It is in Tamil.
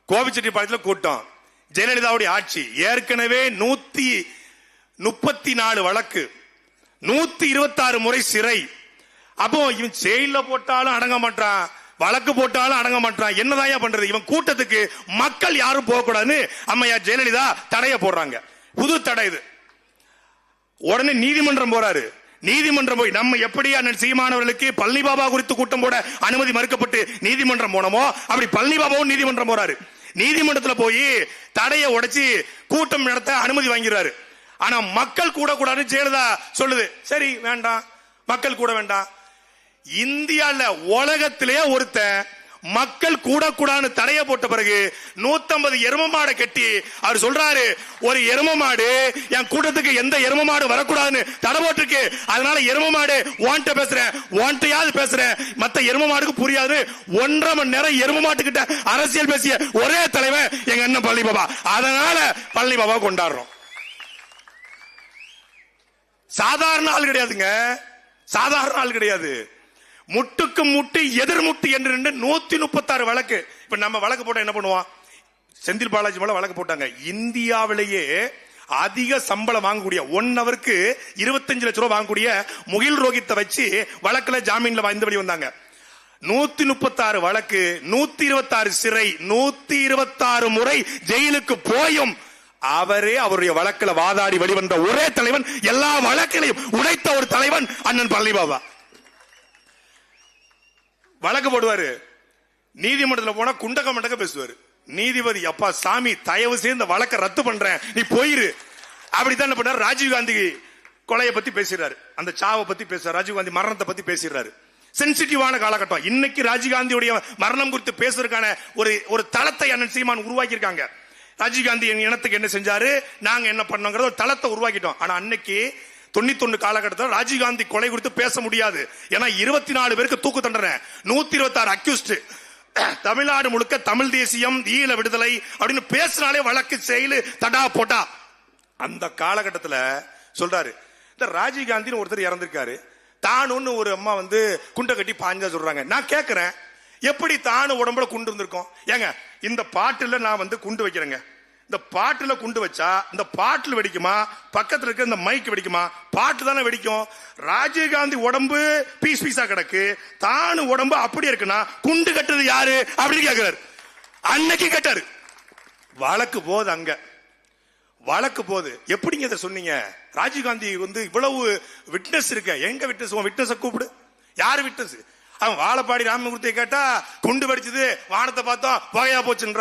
கோபிச்செட்டிப்பாளையத்தில் கூட்டம். ஜெயலலிதாவுடைய ஆட்சி ஏற்கனவே 134 வழக்கு, 126 முறை சிறை. அப்போ இவன் செயல போட்டாலும் அடங்க மாட்டான், வழக்கு போட்டாலும் அடங்க மாட்டான். என்னதான் பண்றது? இவன் கூட்டத்துக்கு மக்கள் யாரும் போக கூடாதுன்னு அம்மையா ஜெயலலிதா தடைய போடுறாங்க. புது தடை இது. உடனே நீதிமன்றம் போறாரு. நீதிமன்றம் போய் நம்ம எப்படி அண்ணன் சீமானவர்களுக்கு பழனி பாபா குறித்து கூட்டம் போட அனுமதி மறுக்கப்பட்டு நீதிமன்றம் போனோமோ அப்படி பழனி பாபாவும் நீதிமன்றம் போறாரு. நீதிமன்றத்தில் போய் தடையை உடைச்சு கூட்டம் நடத்த அனுமதி வாங்கிறாரு. ஆனா மக்கள் கூட கூடாதுன்னு ஜெயலலிதா சொல்லுது. சரி வேண்டாம், மக்கள் கூட வேண்டாம். இந்தியால உலகத்திலே ஒருத்தன் மக்கள் கூட கூடாது தடைய போட்ட பிறகு 150 எரும மாடை கட்டி அவர் சொல்றாரு, ஒரு எரும மாடு என் கூட்டத்துக்கு எந்த எரும மாடு வரக்கூடாதுன்னு தடை போட்டிருக்கு. அதனால எரும மாடு வாண்ட பேசுறேன், வாண்டையாவது பேசுறேன், மத்த எரும மாடுக்கு புரியாது. 1.5 மணி நேரம் எரும மாட்டுக்கிட்ட அரசியல் பேசிய ஒரே தலைவன் எங்க அண்ணன் பழனி பாபா. அதனால பழனி பாபா கொண்டாடுறோம். சாதாரண ஆள் கிடையாதுங்க, சாதாரண ஆள் கிடையாது. முட்டுக்கு முட்டு எதிர்முட்டு என்று 136 வழக்கு. இப்ப நம்ம வழக்கு போட்டா என்ன பண்ணுவோம்? செந்தில் பாலாஜி மேல வழக்கு போட்டாங்க. இந்தியாவிலேயே அதிக சம்பளம் வாங்கக்கூடிய 1 ஹவருக்கு 25 லட்சம் ரூபாய் வாங்கக்கூடிய முகில் ரோஹித்தை வச்சு வழக்குல ஜாமீன்ல இந்த வழி வந்தாங்க. 136 வழக்கு, 126 சிறை, 126 முறை ஜெயிலுக்கு போயும் அவரே அவருடைய வழக்கில் வாதாடி வெளிவந்த ஒரே தலைவன், எல்லா வழக்கிலையும் உடைத்த ஒரு தலைவன் அண்ணன் பழனி பாபா. வழக்கு போடுவாரு, நீதிமன்றத்தில் போனா குண்டக மண்டக பேசுவாரு. நீதிபதி அப்பா சாமி தயவு செய்து இந்த வழக்கை ரத்து பண்றேன், நீ போயிரு. அப்படித்தான் என்ன பண்ணாரு? ராஜீவ்காந்தி கொலையை பத்தி பேசுறாரு, அந்த சாவை பத்தி பேசுறாரு, ராஜீவ்காந்தி மரணத்தை பத்தி பேசுறாரு. சென்சிட்டிவான காலகட்டம். இன்னைக்கு ராஜீவ்காந்தியுடைய மரணம் குறித்து பேசுறதுக்கான ஒரு தளத்தை அண்ணன் சீமான் உருவாக்கி இருக்காங்க. ராஜீவ்காந்தி இனத்துக்கு என்ன செஞ்சாரு, நாங்க என்ன பண்ணோங்கிறத ஒரு தளத்தை உருவாக்கிட்டோம். ஆனா அன்னைக்கு 91 காலகட்டத்தில் ராஜீவ்காந்தி கொலை குறித்து பேச முடியாது. ஏன்னா 24 பேருக்கு தூக்கு தண்டனை, 126 அக்யூஸ்ட். தமிழ்நாடு முழுக்க தமிழ் தேசியம், ஈழ விடுதலை அப்படின்னு பேசினாலே வழக்கு செயலு தடா போட்டா. அந்த காலகட்டத்தில் சொல்றாரு, இந்த ராஜீவ்காந்தி ஒருத்தர் இறந்திருக்காரு, தானுன்னு ஒரு அம்மா குண்டை கட்டி பாஞ்சா சொல்றாங்க. நான் கேட்கிறேன், எப்படி தானு உடம்புல குண்டு இருந்திருக்கும்? ஏங்க இந்த பாட்டுல நான் குண்டு வைக்கிறேங்க, இந்த பாட்டுல குண்டு வச்சா இந்த பாட்டில் வெடிக்குமா, பக்கத்துல இருக்க இந்த மைக் வெடிக்குமா? பாட்டு தானே வெடிக்கும். ராஜீவ்காந்தி உடம்பு பீஸ் பீஸா கிடக்கு, தானு உடம்பு அப்படி இருக்குன்னா குண்டு கட்டுறது யாரு அப்படின்னு கேட்கிறாரு. அன்னைக்கு கேட்டாரு. வழக்கு போது, அங்க வழக்கு போது. எப்படிங்க இதை சொன்னீங்க? ராஜீவ்காந்தி இவ்வளவு விட்னஸ் இருக்க, எங்க விட்னஸ்? விட்னஸ் கூப்பிடு. யாரு விட்னஸ்? அவன் வாழப்பாடி ராமமூர்த்தியை கேட்டா குண்டு வெடிச்சது, வானத்தை பார்த்தோம், புகையா போச்சுன்ற